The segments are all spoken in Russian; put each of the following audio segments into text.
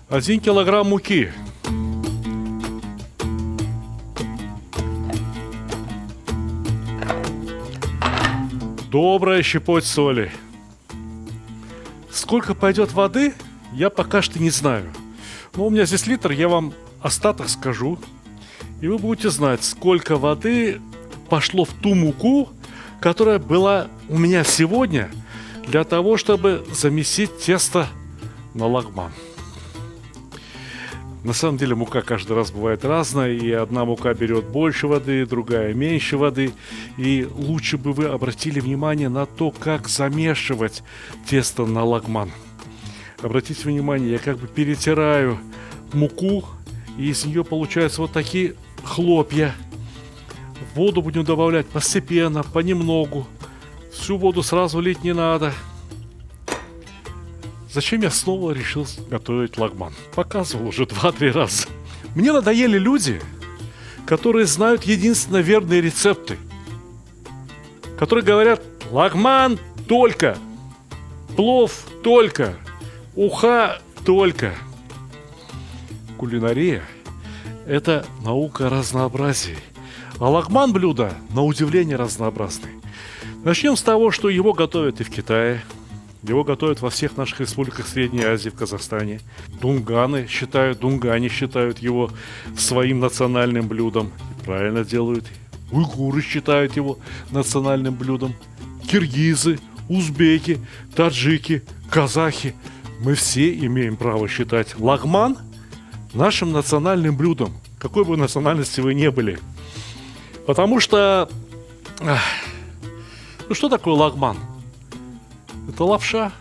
Один килограмм муки. Добрая щепоть соли. Сколько пойдет воды, я пока что не знаю. Но у меня здесь литр, я вам остаток скажу. И вы будете знать, сколько воды пошло в ту муку, которая была у меня сегодня, для того, чтобы замесить тесто на лагман. На самом деле мука каждый раз бывает разная, и одна мука берет больше воды, другая меньше воды. И лучше бы вы обратили внимание на то, как замешивать тесто на лагман. Обратите внимание, я как бы перетираю муку, и из нее получаются вот такие хлопья. Воду будем добавлять постепенно, понемногу. Всю воду сразу лить не надо. Зачем я снова решил готовить лагман? Показывал уже 2-3 раза. Мне надоели люди, которые знают единственно верные рецепты. Которые говорят: лагман только, плов только, уха только. Кулинария – это наука разнообразия. А лагман блюдо, на удивление, разнообразный. Начнем с того, что его готовят и в Китае. Его готовят во всех наших республиках Средней Азии, в Казахстане. Дунгане считают его своим национальным блюдом. И правильно делают. Уйгуры считают его национальным блюдом. Киргизы, узбеки, таджики, казахи. Мы все имеем право считать лагман нашим национальным блюдом, какой бы национальности вы ни были. Потому что... Ну что такое лагман? Это лапша.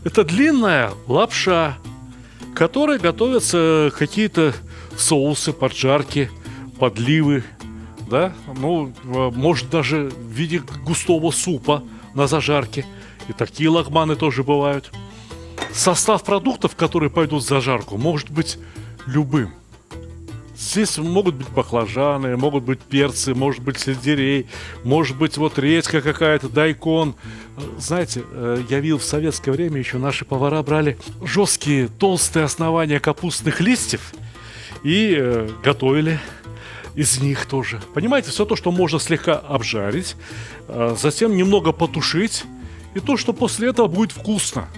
Это длинная лапша, к которой готовятся какие-то соусы, поджарки, подливы, да? Ну, может, даже в виде густого супа на зажарке. И такие лагманы тоже бывают. Состав продуктов, которые пойдут в зажарку, может быть любым. Здесь могут быть баклажаны, могут быть перцы, может быть сельдерей, может быть вот редька какая-то, дайкон. Знаете, я видел в советское время еще наши повара брали жесткие толстые основания капустных листьев и готовили из них тоже. Понимаете, все то, что можно слегка обжарить, затем немного потушить, и то, что после этого будет вкусно.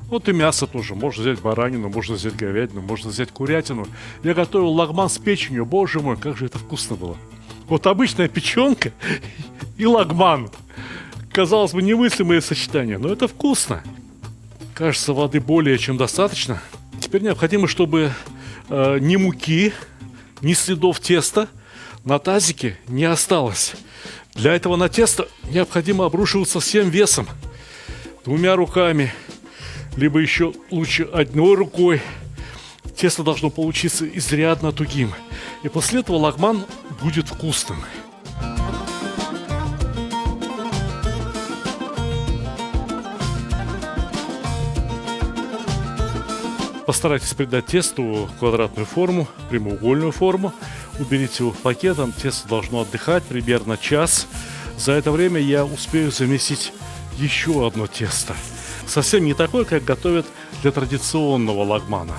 Вот и мясо тоже. Можно взять баранину, можно взять говядину, можно взять курятину. Я готовил лагман с печенью. Боже мой, как же это вкусно было. Вот обычная печенка и лагман. Казалось бы, немыслимые сочетания, но это вкусно. Кажется, воды более чем достаточно. Теперь необходимо, чтобы ни муки, ни следов теста на тазике не осталось. Для этого на тесто необходимо обрушиваться всем весом. 2 руками. Либо еще лучше одной рукой. Тесто должно получиться изрядно тугим. И после этого лагман будет вкусным. Постарайтесь придать тесту квадратную форму, прямоугольную форму. Уберите его пакетом. Тесто должно отдыхать примерно час. За это время я успею замесить еще одно тесто. Совсем не такой, как готовят для традиционного лагмана,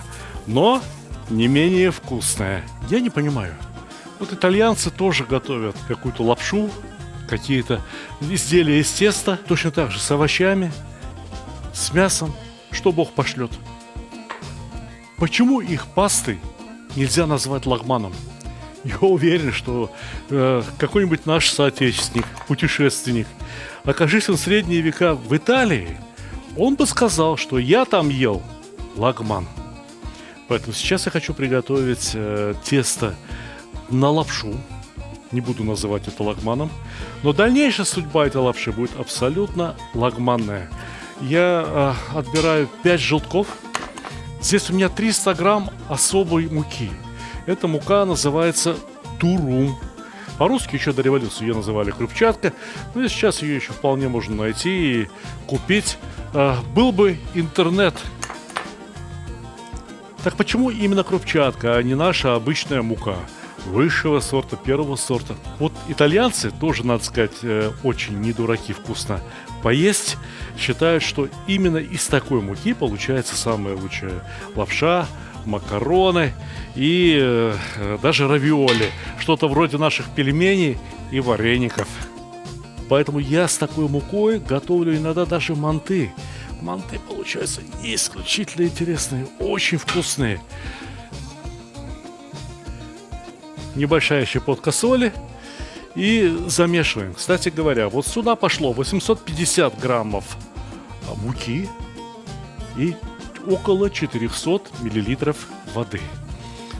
но не менее вкусное. Я не понимаю. Вот итальянцы тоже готовят какую-то лапшу, какие-то изделия из теста, точно так же с овощами, с мясом, что Бог пошлет. Почему их пастой нельзя назвать лагманом? Я уверен, что какой-нибудь наш соотечественник, путешественник, окажись он в средние века в Италии, он бы сказал, что я там ел лагман. Поэтому сейчас я хочу приготовить тесто на лапшу. Не буду называть это лагманом. Но дальнейшая судьба этой лапши будет абсолютно лагманная. Я отбираю 5 желтков. Здесь у меня 300 грамм особой муки. Эта мука называется дурум. По-русски еще до революции ее называли крупчатка. Но и сейчас ее еще вполне можно найти и купить. Был бы интернет. Так почему именно крупчатка, а не наша обычная мука? высшего сорта, первого сорта. Вот итальянцы тоже, надо сказать, очень не дураки вкусно поесть. Считают, что именно из такой муки получается самая лучшая лапша, макароны и даже равиоли. Что-то вроде наших пельменей и вареников. Поэтому я с такой мукой готовлю иногда даже манты. Манты получаются исключительно интересные, очень вкусные. Небольшая щепотка соли и замешиваем. Кстати говоря, вот сюда пошло 850 граммов муки и около 400 миллилитров воды.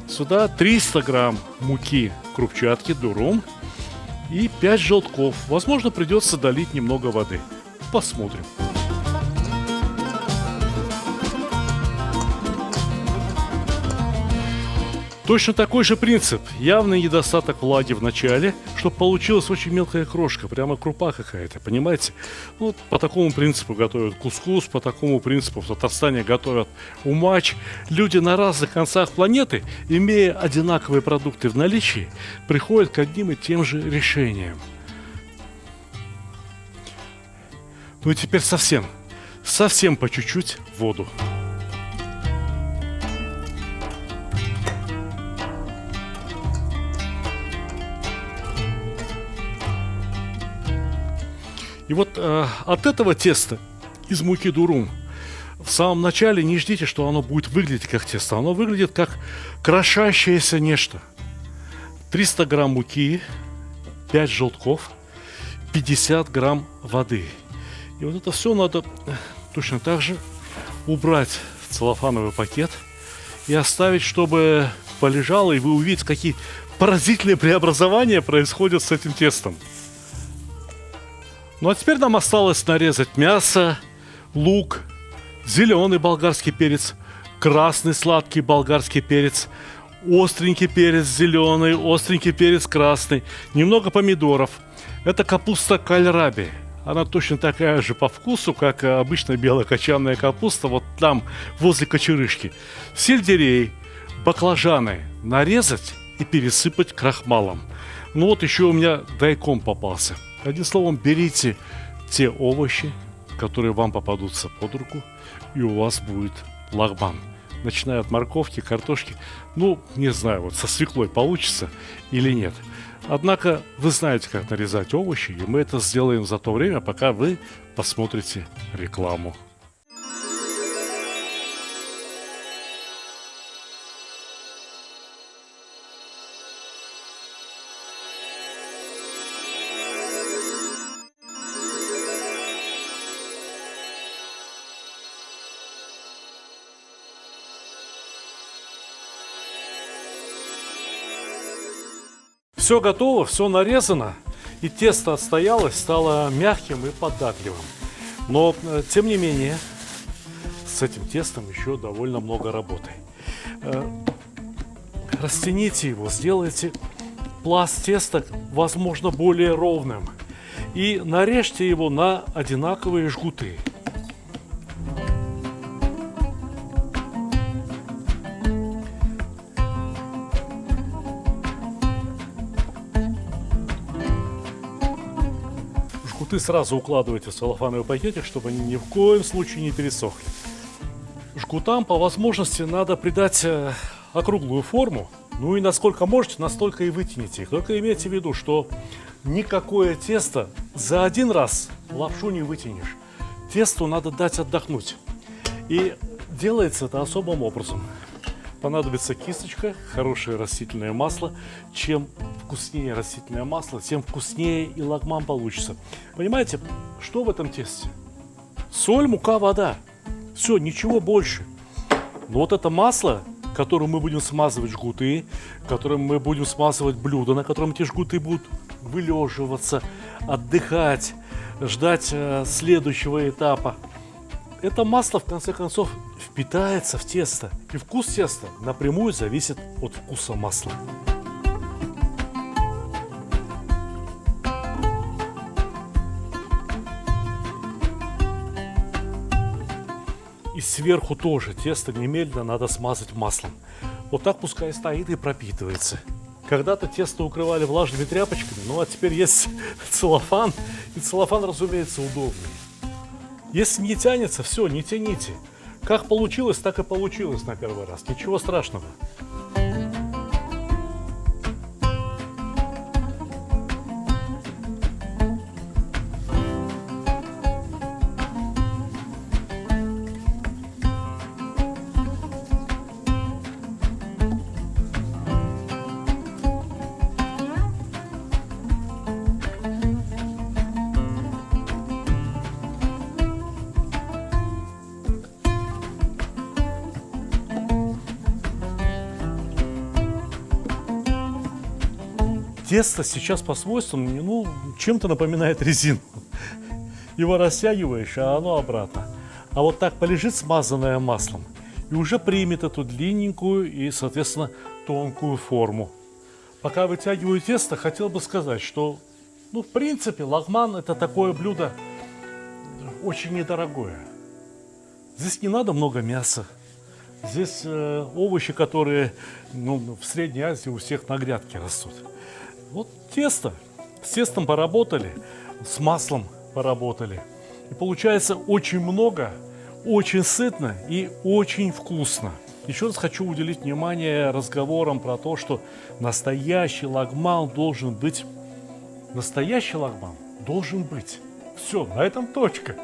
Сюда 300 грамм муки крупчатки дурум и 5 желтков. Возможно, придется долить немного воды. Посмотрим. Точно такой же принцип. Явный недостаток влаги в начале, чтобы получилась очень мелкая крошка, прямо крупа какая-то, понимаете? Ну, по такому принципу готовят кускус, по такому принципу в Татарстане готовят умач. Люди на разных концах планеты, имея одинаковые продукты в наличии, приходят к одним и тем же решениям. Ну и теперь совсем по чуть-чуть воду. И вот от этого теста из муки дурум в самом начале не ждите, что оно будет выглядеть как тесто. Оно выглядит как крошащееся нечто. 300 грамм муки, 5 желтков, 50 грамм воды. И вот это все надо точно так же убрать в целлофановый пакет и оставить, чтобы полежало, и вы увидите, какие поразительные преобразования происходят с этим тестом. Ну а теперь нам осталось нарезать мясо, лук, зеленый болгарский перец, красный сладкий болгарский перец, остренький перец зеленый, остренький перец красный, немного помидоров. Это капуста кальраби. Она точно такая же по вкусу, как обычная белокочанная капуста, вот там, возле кочерышки. Сельдерей, баклажаны нарезать и пересыпать крахмалом. Ну вот еще у меня дайкон попался. Одним словом, берите те овощи, которые вам попадутся под руку, и у вас будет лагман. Начиная от морковки, картошки, ну, не знаю, вот со свеклой получится или нет. Однако вы знаете, как нарезать овощи, и мы это сделаем за то время, пока вы посмотрите рекламу. Все готово, все нарезано, и тесто отстоялось, стало мягким и податливым. Но, тем не менее, с этим тестом еще довольно много работы. Растяните его, сделайте пласт теста, возможно, более ровным. И нарежьте его на одинаковые жгуты. Жгуты сразу укладывайте в целлофановый пакетик, чтобы они ни в коем случае не пересохли. Жгутам по возможности надо придать округлую форму. Ну и насколько можете, настолько и вытяните их. Только имейте в виду, что никакое тесто за один раз лапшу не вытянешь. Тесту надо дать отдохнуть. И делается это особым образом. Понадобится кисточка, хорошее растительное масло. Чем вкуснее растительное масло, тем вкуснее и лагман получится. Понимаете, что в этом тесте? Соль, мука, вода. Все, ничего больше. Но вот это масло, которым мы будем смазывать жгуты, которым мы будем смазывать блюдо, на котором эти жгуты будут вылеживаться, отдыхать, ждать следующего этапа. Это масло, в конце концов, впитается в тесто. И вкус теста напрямую зависит от вкуса масла. И сверху тоже тесто немедленно надо смазать маслом. Вот так пускай стоит и пропитывается. Когда-то тесто укрывали влажными тряпочками, ну а теперь есть целлофан, и целлофан, разумеется, удобнее. Если не тянется, все, не тяните. Как получилось, так и получилось на первый раз. Ничего страшного. Тесто сейчас по свойствам, ну, чем-то напоминает резину. Его растягиваешь, а оно обратно. А вот так полежит смазанное маслом и уже примет эту длинненькую и, соответственно, тонкую форму. Пока вытягиваю тесто, хотел бы сказать, что, ну, в принципе, лагман – это такое блюдо очень недорогое. Здесь не надо много мяса. Здесь овощи, которые, ну, в Средней Азии у всех на грядке растут. Вот тесто. С тестом поработали, с маслом поработали. И получается очень много, очень сытно и очень вкусно. Еще раз хочу уделить внимание разговорам про то, что настоящий лагман должен быть. Настоящий лагман должен быть. Все, на этом точка.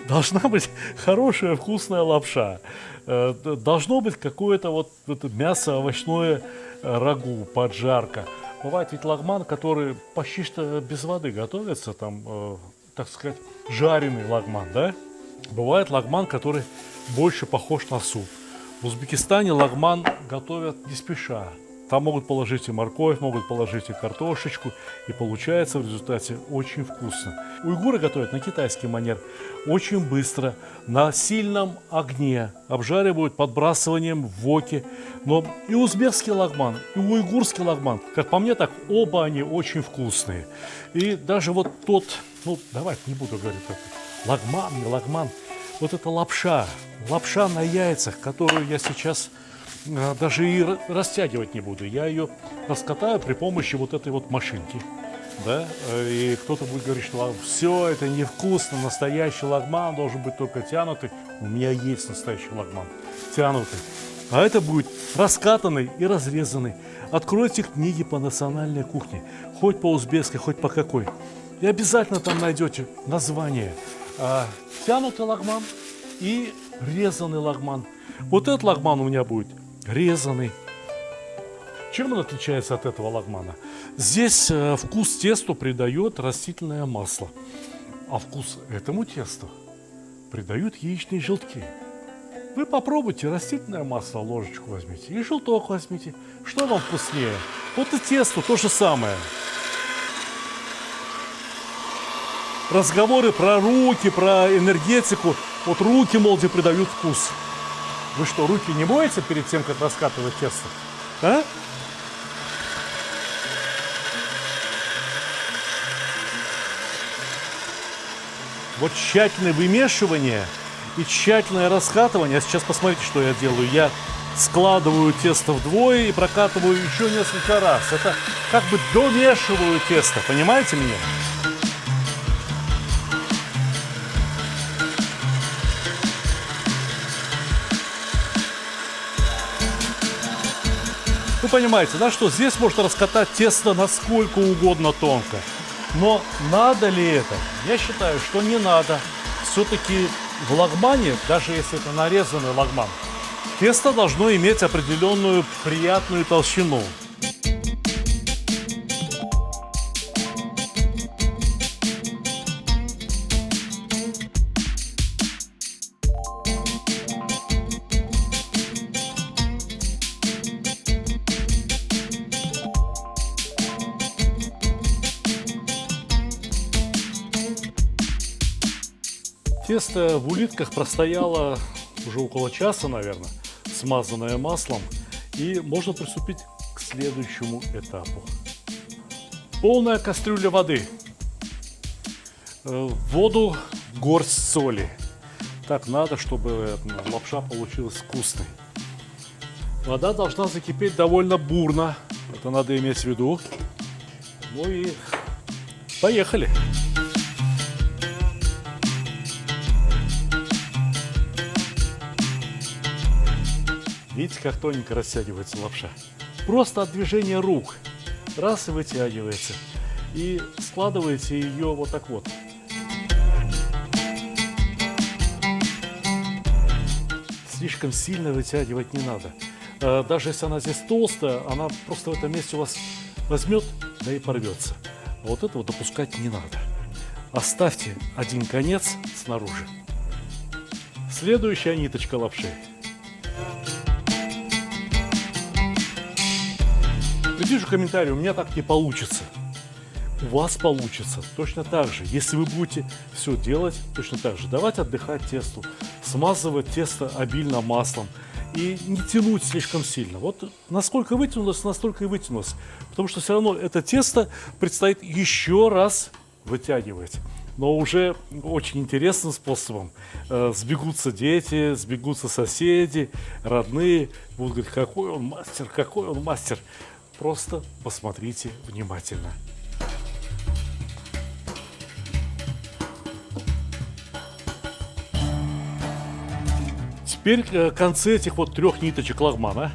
Должна быть хорошая вкусная лапша. Должно быть какое-то вот это мясо овощное рагу, поджарка. Бывает ведь лагман, который почти что без воды готовится, там, так сказать, жареный лагман, да? Бывает лагман, который больше похож на суп. В Узбекистане лагман готовят не спеша. Там могут положить и морковь, могут положить и картошечку, и получается в результате очень вкусно. Уйгуры готовят на китайский манер очень быстро, на сильном огне, обжаривают подбрасыванием в воке. Но и узбекский лагман, и уйгурский лагман, как по мне, так оба они очень вкусные. И даже вот тот, ну давайте не буду говорить, лагман, не лагман, вот эта лапша на яйцах, которую я сейчас даже и растягивать не буду. Я ее раскатаю при помощи вот этой вот машинки. Да? И кто-то будет говорить, что все это невкусно, настоящий лагман должен быть только тянутый. У меня есть настоящий лагман, тянутый. А это будет раскатанный и разрезанный. Откройте книги по национальной кухне, хоть по узбекской, хоть по какой. И обязательно там найдете название. Тянутый лагман и резанный лагман. Вот этот лагман у меня будет резанный. Чем он отличается от этого лагмана? Здесь вкус тесту придает растительное масло, а вкус этому тесту придают яичные желтки. Вы попробуйте растительное масло, ложечку возьмите, и желток возьмите. Что вам вкуснее? Вот и тесто то же самое. Разговоры про руки, про энергетику. Вот руки, мол, где придают вкус. Вы что, руки не моете перед тем, как раскатывать тесто? А? Вот тщательное вымешивание и тщательное раскатывание. А сейчас посмотрите, что я делаю. Я складываю тесто вдвое и прокатываю еще несколько раз. Это как бы домешиваю тесто. Понимаете меня? Вы понимаете, да, что здесь можно раскатать тесто насколько угодно тонко. Но надо ли это? Я считаю, что не надо. Все-таки в лагмане, даже если это нарезанный лагман, тесто должно иметь определенную приятную толщину. Тесто в улитках простояло уже около часа, наверное, смазанное маслом, и можно приступить к следующему этапу. Полная кастрюля воды, в воду горсть соли. Так надо, чтобы лапша получилась вкусной. Вода должна закипеть довольно бурно, Это надо иметь в виду. Ну и поехали. Видите, как тоненько растягивается лапша? Просто от движения рук. Раз и вытягивается. И складываете ее вот так вот. Слишком сильно вытягивать не надо. Даже если она здесь толстая, она просто в этом месте у вас возьмет, да и порвется. А вот этого допускать не надо. Оставьте один конец снаружи. Следующая ниточка лапши. Пишите в комментарии, у меня так не получится. У вас получится точно так же. Если вы будете все делать точно так же. Давать отдыхать тесту, смазывать тесто обильно маслом и не тянуть слишком сильно. Вот насколько вытянулось, настолько и вытянулось. Потому что все равно это тесто предстоит еще раз вытягивать. Но уже очень интересным способом. Сбегутся дети, сбегутся соседи, родные. Будут говорить, какой он мастер, какой он мастер. Просто посмотрите внимательно. Теперь концы этих вот 3 ниточек лагмана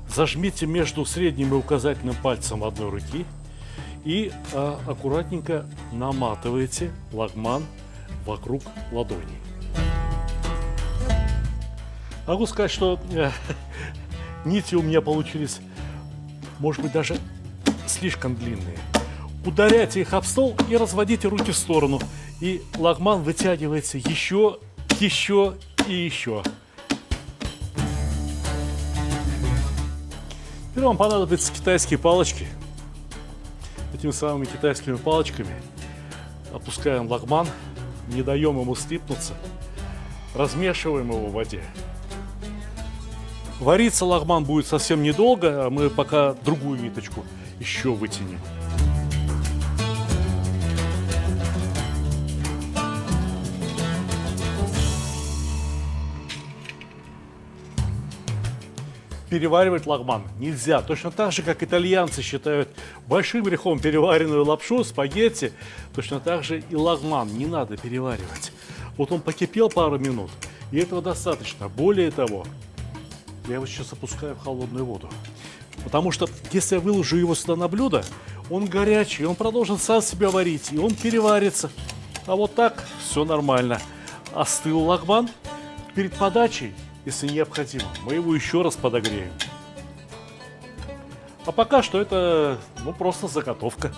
зажмите между средним и указательным пальцем одной руки и аккуратненько наматываете лагман вокруг ладони. Могу сказать, что нити у меня получились, может быть, даже слишком длинные. Ударяйте их об стол и разводите руки в сторону. И лагман вытягивается еще и еще. Теперь вам понадобятся китайские палочки. Этими самыми китайскими палочками опускаем лагман, не даем ему слипнуться, размешиваем его в воде. Вариться лагман будет совсем недолго, а мы пока другую ниточку еще вытянем. Переваривать лагман нельзя. Точно так же, как итальянцы считают большим грехом переваренную лапшу, спагетти, точно так же и лагман не надо переваривать. Вот он покипел пару минут, и этого достаточно. Более того, я его сейчас опускаю в холодную воду. Потому что если я выложу его сюда на блюдо, он горячий, он продолжит сам себя варить, и он переварится. А вот так все нормально. Остыл лагман. Перед подачей, если необходимо, мы его еще раз подогреем. А пока что это просто заготовка.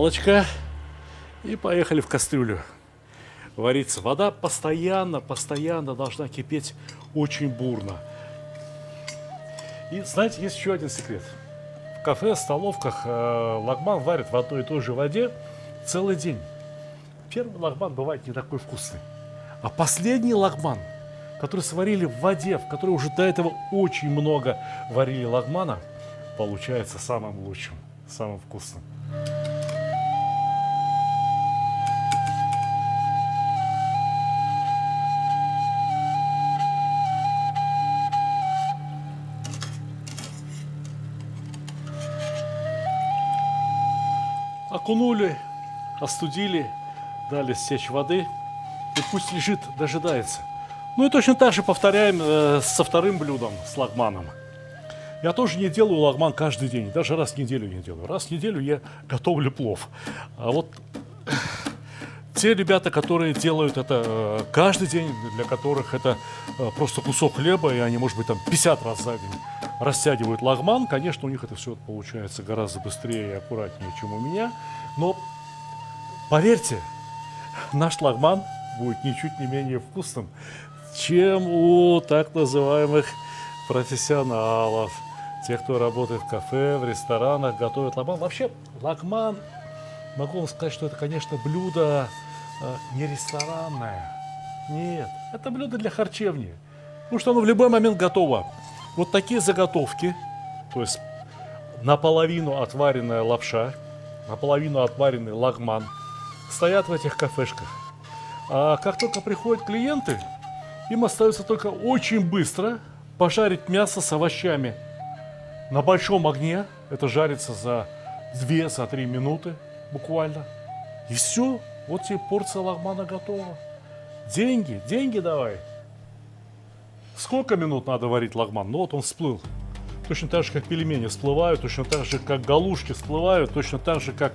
Палочка. И поехали в кастрюлю вариться. Вода постоянно должна кипеть очень бурно. И знаете, есть еще один секрет. В кафе, столовках лагман варят в одной и той же воде целый день. Первый лагман бывает не такой вкусный. А последний лагман, который сварили в воде, в которой уже до этого очень много варили лагмана, получается самым лучшим, самым вкусным. Окунули, остудили, дали стечь воды, и пусть лежит, дожидается. Ну и точно так же повторяем со вторым блюдом, с лагманом. Я тоже не делаю лагман каждый день, даже раз в неделю не делаю. Раз в неделю я готовлю плов. А вот те ребята, которые делают это каждый день, для которых это просто кусок хлеба, и они, может быть, там 50 раз за день растягивают лагман, конечно, у них это все получается гораздо быстрее и аккуратнее, чем у меня. Но поверьте, наш лагман будет ничуть не менее вкусным, чем у так называемых профессионалов. Тех, кто работает в кафе, в ресторанах, готовит лагман. Вообще, лагман, могу вам сказать, что это, конечно, блюдо не ресторанное. Нет, это блюдо для харчевни. Потому что оно в любой момент готово. Вот такие заготовки, то есть наполовину отваренная лапша, наполовину отваренный лагман, стоят в этих кафешках. А как только приходят клиенты, им остается только очень быстро пожарить мясо с овощами на большом огне. Это жарится за 2-3 минуты буквально. И все, вот тебе порция лагмана готова. Деньги давай. Сколько минут надо варить лагман? Ну вот он всплыл. Точно так же, как пельмени всплывают, точно так же, как галушки всплывают, точно так же, как,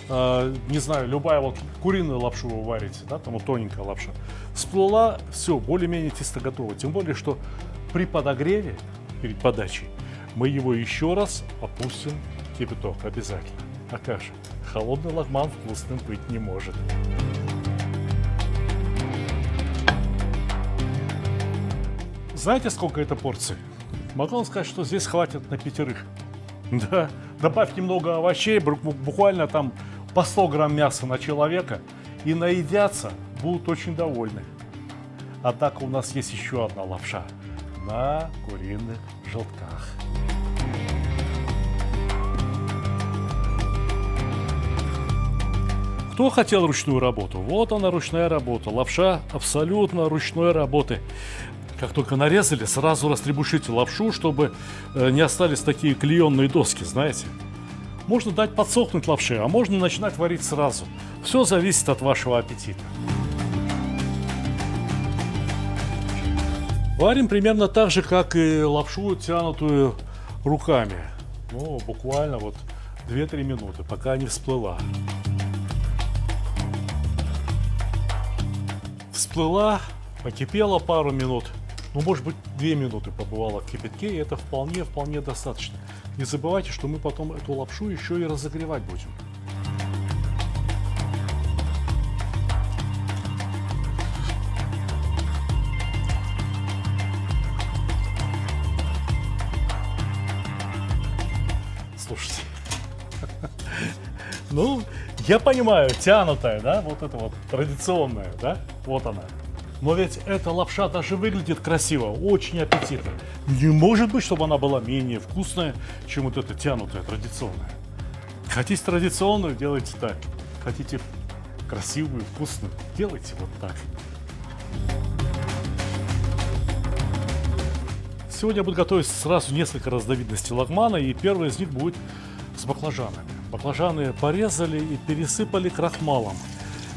не знаю, любая вот куриную лапшу вы варите, да, там вот тоненькая лапша. Всплыла, все, более-менее тесто готово. Тем более, что при подогреве, перед подачей, мы его еще раз опустим в кипяток обязательно. А как же? Холодный лагман вкусным быть не может. Знаете, сколько это порций? Могу вам сказать, что здесь хватит на 5. Да, добавь немного овощей, буквально там по 100 грамм мяса на человека, и наедятся, будут очень довольны. Однако у нас есть еще одна лапша на куриных желтках. Кто хотел ручную работу? Вот она, ручная работа. Лапша абсолютно ручной работы. Как только нарезали, сразу растребушите лапшу, чтобы не остались такие клеенные доски, знаете. Можно дать подсохнуть лапше, а можно начинать варить сразу. Все зависит от вашего аппетита. Варим примерно так же, как и лапшу, тянутую руками. Ну, буквально вот 2-3 минуты, пока не всплыла. Всплыла, покипела пару минут. Ну, может быть, 2 минуты побывала в кипятке, и это вполне достаточно. Не забывайте, что мы потом эту лапшу еще и разогревать будем. Слушайте, ну, я понимаю, тянутая, да, вот это вот традиционная, да, вот она. Но ведь эта лапша даже выглядит красиво, очень аппетитно. Не может быть, чтобы она была менее вкусная, чем вот эта тянутая, традиционная. Хотите традиционную, делайте так. Хотите красивую, вкусную, делайте вот так. Сегодня я буду готовить сразу несколько разновидностей лагмана, и первый из них будет с баклажанами. Баклажаны порезали и пересыпали крахмалом.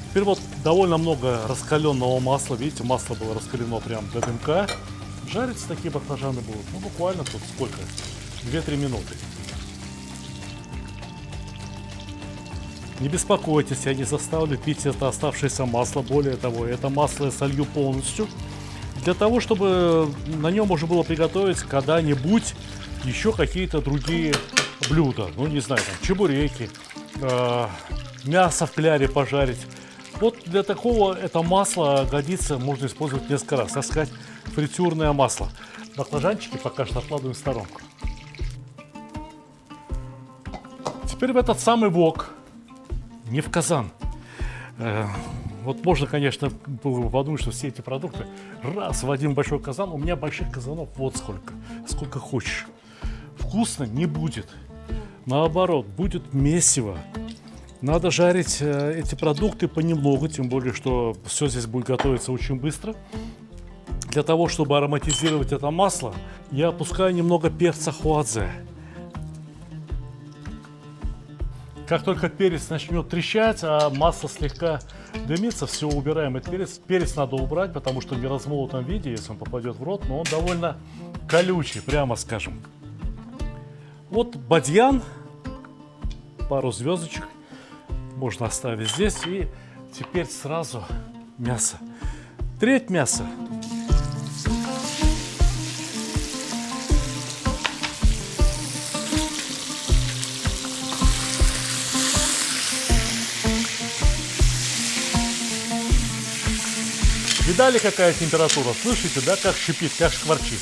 Теперь вот довольно много раскаленного масла, видите, масло было раскалено прям до дымка. Жариться такие баклажаны будут, ну буквально тут сколько, 2-3 минуты. Не беспокойтесь, я не заставлю пить это оставшееся масло, более того, это масло я солью полностью, для того, чтобы на нем можно было приготовить когда-нибудь еще какие-то другие блюда, ну не знаю, там чебуреки, мясо в кляре пожарить. Вот для такого это масло годится, можно использовать несколько раз, так сказать, фритюрное масло. Баклажанчики пока что откладываем в сторонку. Теперь в этот самый вок, не в казан. Вот можно, конечно, подумать, что все эти продукты раз в один большой казан. У меня больших казанов вот сколько хочешь. Вкусно не будет. Наоборот, будет месиво. Надо жарить эти продукты понемногу, тем более, что все здесь будет готовиться очень быстро. Для того, чтобы ароматизировать это масло, я опускаю немного перца хуадзе. Как только перец начнет трещать, а масло слегка дымится, все, убираем этот перец. Перец надо убрать, потому что в неразмолотом виде, если он попадет в рот, но он довольно колючий, прямо скажем. Вот бадьян, пару звездочек можно оставить здесь. И теперь сразу мясо. Треть мяса. Видали, какая температура? Слышите, да, как шипит, как шкварчит?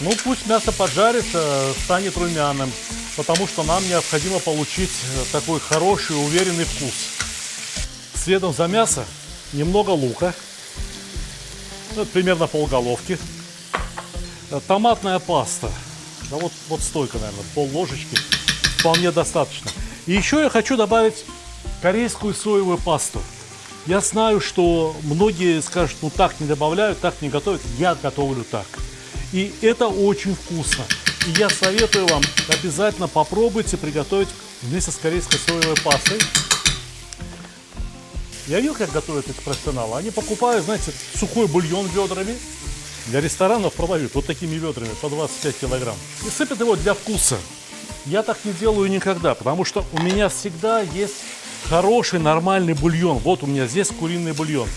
Ну, пусть мясо поджарится, станет румяным, потому что нам необходимо получить такой хороший, уверенный вкус. Следом за мясо немного лука, ну, примерно полголовки, томатная паста, да вот столько, наверное, пол-ложечки, вполне достаточно. И еще я хочу добавить корейскую соевую пасту. Я знаю, что многие скажут, ну так не добавляют, так не готовят. Я готовлю так. И это очень вкусно. И я советую вам, обязательно попробуйте приготовить вместе с корейской соевой пастой. Я видел, как готовят эти профессионалы. Они покупают, знаете, сухой бульон ведрами. Для ресторанов продают вот такими ведрами по 25 килограмм. И сыпят его для вкуса. Я так не делаю никогда, потому что у меня всегда есть хороший, нормальный бульон. Вот у меня здесь куриный бульон.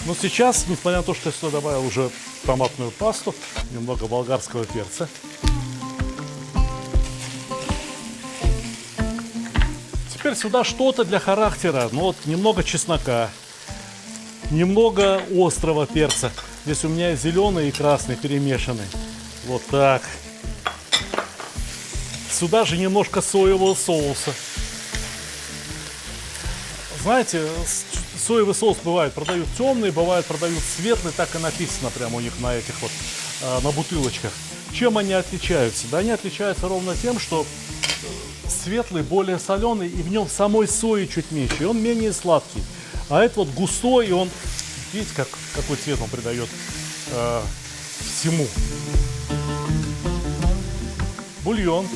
Но сейчас, несмотря на то, что я сюда добавил уже томатную пасту, немного болгарского перца. Теперь сюда что-то для характера. Ну вот немного чеснока, немного острого перца. Здесь у меня зеленый и красный перемешаны. Вот так. Сюда же немножко соевого соуса. Знаете, соевый соус бывает продают темный, бывает продают светлый, так и написано прямо у них на этих вот, на бутылочках. Чем они отличаются? Да они отличаются ровно тем, что светлый более соленый и в нем самой сои чуть меньше, и он менее сладкий. А это вот густой, и он, видите, какой цвет он придает всему. Бульон.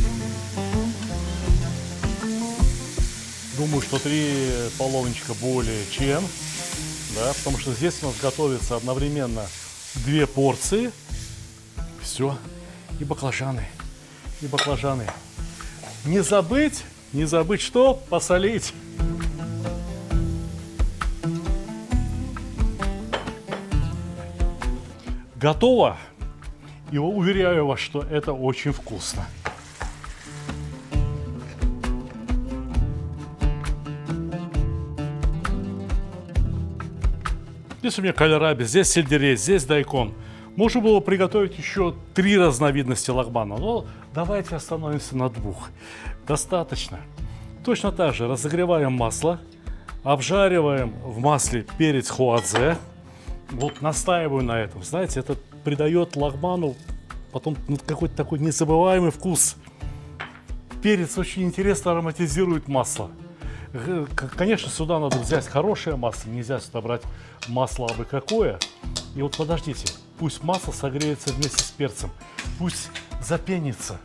Думаю, что 3 половничка более чем, да, потому что здесь у нас готовится одновременно 2 порции. Все. И баклажаны. И баклажаны. Не забыть что? Посолить. Готово. И уверяю вас, что это очень вкусно. Здесь у меня кальраби, здесь сельдерей, здесь дайкон. Можно было приготовить еще 3 разновидности лагмана, но давайте остановимся на 2. Достаточно. Точно так же разогреваем масло, обжариваем в масле перец хуадзе. Вот настаиваю на этом. Знаете, это придает лагману потом какой-то такой незабываемый вкус. Перец очень интересно ароматизирует масло. Конечно, сюда надо взять хорошее масло, нельзя сюда брать масло абы какое. И вот подождите, пусть масло согреется вместе с перцем, пусть запенится.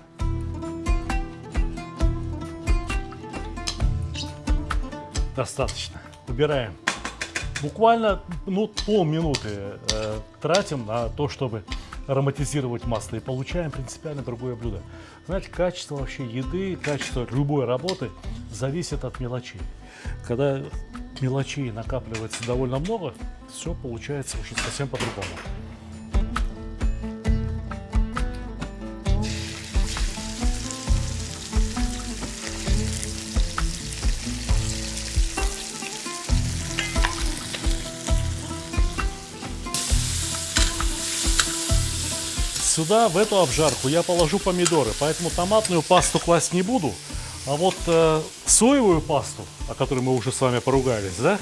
Достаточно. Убираем. Буквально полминуты тратим на то, чтобы ароматизировать масло, и получаем принципиально другое блюдо. Знаете, качество вообще еды, качество любой работы зависит от мелочей. Когда мелочей накапливается довольно много, все получается уже совсем по-другому. Сюда, в эту обжарку, я положу помидоры, поэтому томатную пасту класть не буду. А вот соевую пасту, о которой мы уже с вами поругались, да,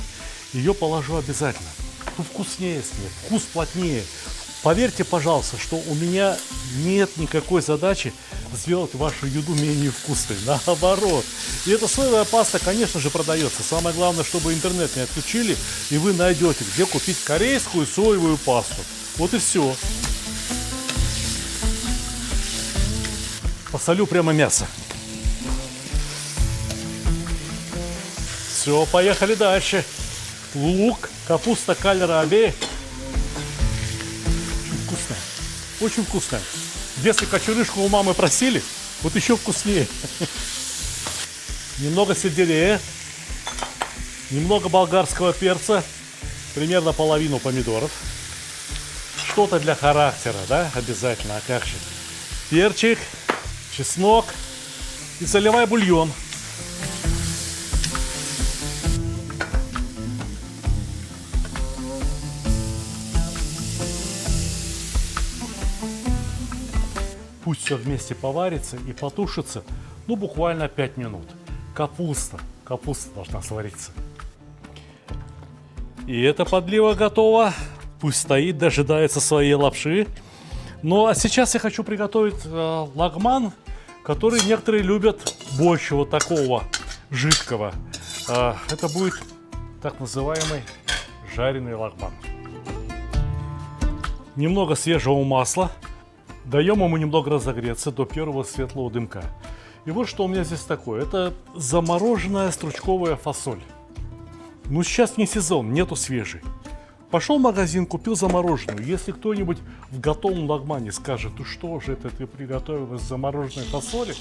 ее положу обязательно. Ну, вкуснее с ней, вкус плотнее. Поверьте, пожалуйста, что у меня нет никакой задачи сделать вашу еду менее вкусной. Наоборот. И эта соевая паста, конечно же, продается. Самое главное, чтобы интернет не отключили, и вы найдете, где купить корейскую соевую пасту. Вот и все. Посолю прямо мясо. Все, поехали дальше. Лук, капуста кальраби. Очень вкусная. Очень вкусная. Если кочерышку у мамы просили, вот еще вкуснее. Немного сельдерея. Немного болгарского перца. Примерно половину помидоров. Что-то для характера, да? Обязательно. А как же? Перчик. Чеснок и заливай бульон. Пусть все вместе поварится и потушится, ну, буквально 5 минут. Капуста должна свариться. И эта подлива готова. Пусть стоит, дожидается своей лапши. Ну, а сейчас я хочу приготовить лагман, который некоторые любят больше вот такого жидкого. Это будет так называемый жареный лагман. Немного свежего масла. Даем ему немного разогреться до первого светлого дымка. И вот что у меня здесь такое. Это замороженная стручковая фасоль. Ну, сейчас не сезон, нету свежей. Пошел в магазин, купил замороженную. Если кто-нибудь в готовом лагмане скажет, ну что же это ты приготовил из замороженной фасоли,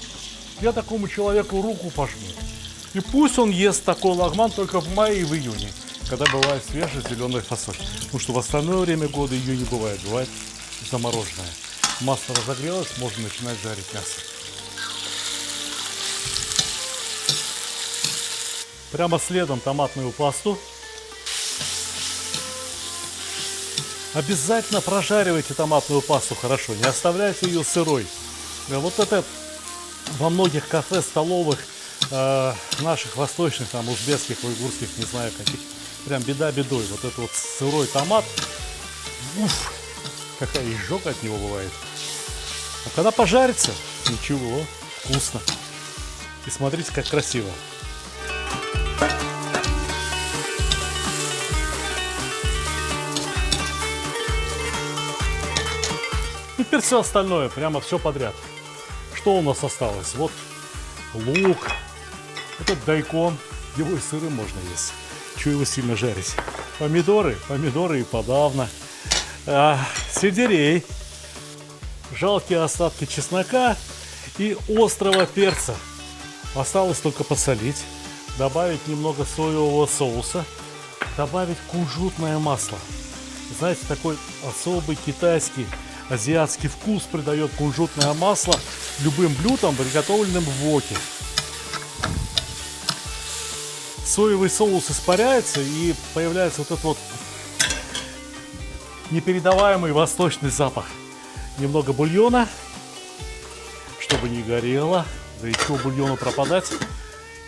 я такому человеку руку пожму. И пусть он ест такой лагман только в мае и в июне, когда бывает свежая зеленая фасоль. Потому что в остальное время года ее не бывает, бывает замороженная. Масло разогрелось, можно начинать жарить мясо. Прямо следом томатную пасту. Обязательно прожаривайте томатную пасту хорошо, не оставляйте ее сырой. Вот это во многих кафе, столовых наших восточных, там узбекских, уйгурских, не знаю каких, прям беда бедой. Вот этот вот сырой томат, уф, какая изжога от него бывает. А когда пожарится, ничего, вкусно. И смотрите, как красиво. Теперь все остальное, прямо все подряд. Что у нас осталось? Вот лук, этот дайкон, его и сырым можно есть. Чего его сильно жарить? Помидоры и подавно. Сельдерей, жалкие остатки чеснока и острого перца. Осталось только посолить, добавить немного соевого соуса, добавить кунжутное масло. Знаете, такой особый китайский азиатский вкус придает кунжутное масло любым блюдам, приготовленным в воке. Соевый соус испаряется и появляется вот этот вот непередаваемый восточный запах. Немного бульона, чтобы не горело, да и чего бульону пропадать.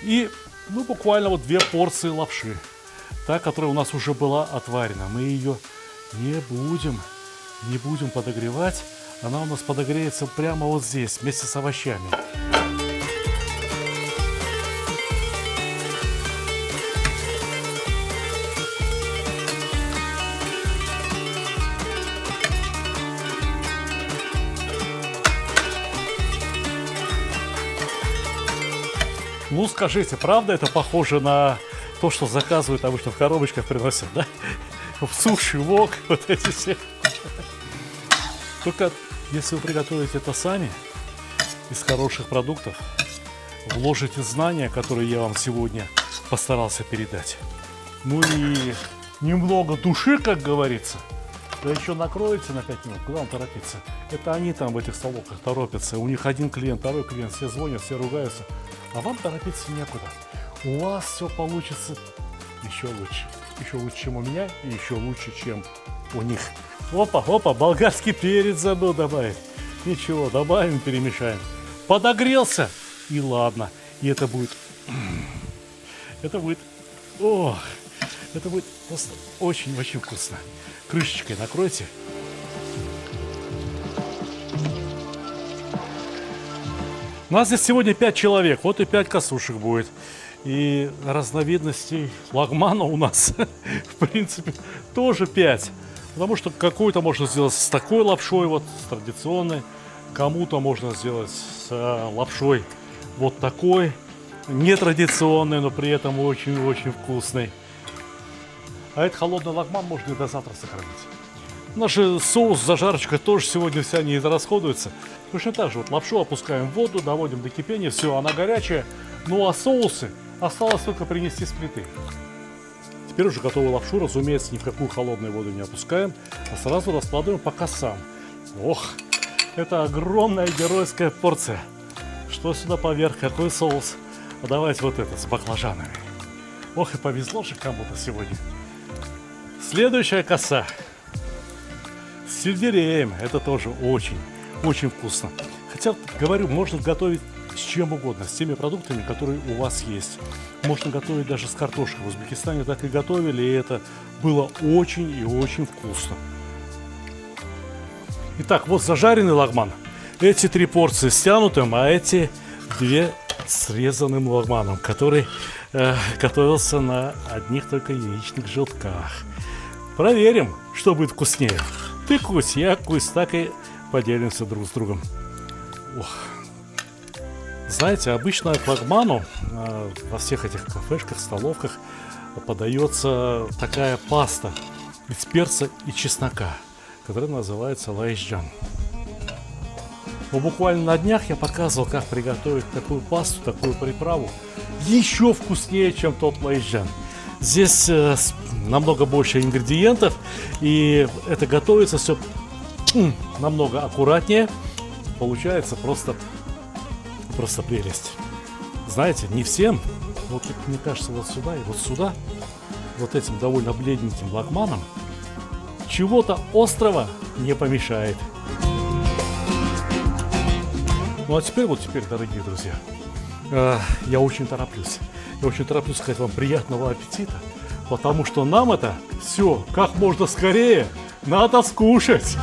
И ну, буквально вот 2 порции лапши, та, которая у нас уже была отварена. Мы ее не будем подогревать, она у нас подогреется прямо вот здесь, вместе с овощами. Ну, скажите, правда это похоже на то, что заказывают обычно в коробочках приносят, да? В суши, вок, вот эти все. Только если вы приготовите это сами, из хороших продуктов, вложите знания, которые я вам сегодня постарался передать. Ну и немного души, как говорится. Да еще накроете на 5 минут, куда вам торопиться? Это они там в этих столовках торопятся. У них один клиент, второй клиент, все звонят, все ругаются. А вам торопиться некуда. У вас все получится еще лучше. Еще лучше, чем у меня, и еще лучше, чем у них. Опа, болгарский перец забыл добавить. Ничего, добавим, перемешаем. Подогрелся, и ладно. И это будет просто очень-очень вкусно. Крышечкой накройте. У нас здесь сегодня 5 человек, вот и 5 косушек будет. И разновидностей лагмана у нас, в принципе, тоже 5. Потому что какую-то можно сделать с такой лапшой, вот с традиционной. Кому-то можно сделать с лапшой вот такой, нетрадиционной, но при этом очень-очень вкусной. А этот холодный лагман можно и до завтра сохранить. Наш соус, зажарочка тоже сегодня вся не израсходуется. Точно так же, вот лапшу опускаем в воду, доводим до кипения, все, она горячая. Ну а соусы осталось только принести с плиты. Теперь уже готовую лапшу, разумеется, ни в какую холодную воду не опускаем, а сразу раскладываем по косам. Ох, это огромная геройская порция. Что сюда поверх, какой соус? А давайте вот это с баклажанами. Ох, и повезло же кому-то сегодня. Следующая коса с сельдереем. Это тоже очень вкусно. Хотя, говорю, можно готовить с чем угодно, с теми продуктами, которые у вас есть. Можно готовить даже с картошкой. В Узбекистане так и готовили, и это было очень и очень вкусно. Итак, вот зажаренный лагман. Эти 3 порции стянутым, а эти 2 срезанным лагманом, который готовился на одних только яичных желтках. Проверим, что будет вкуснее. Ты кусь, я кусь, так и поделимся друг с другом. Ох. Знаете, обычно к лагману во всех этих кафешках, столовках подается такая паста из перца и чеснока, которая называется лайджан. Но буквально на днях я показывал, как приготовить такую пасту, такую приправу еще вкуснее, чем тот лайджан. Здесь намного больше ингредиентов, и это готовится все намного аккуратнее. Получается просто прелесть. Знаете, не всем, вот мне кажется, вот сюда и вот сюда, вот этим довольно бледненьким лагманом, чего-то острого не помешает. Ну а теперь, дорогие друзья, я очень тороплюсь. Я очень тороплюсь сказать вам приятного аппетита, потому что нам это все как можно скорее надо скушать.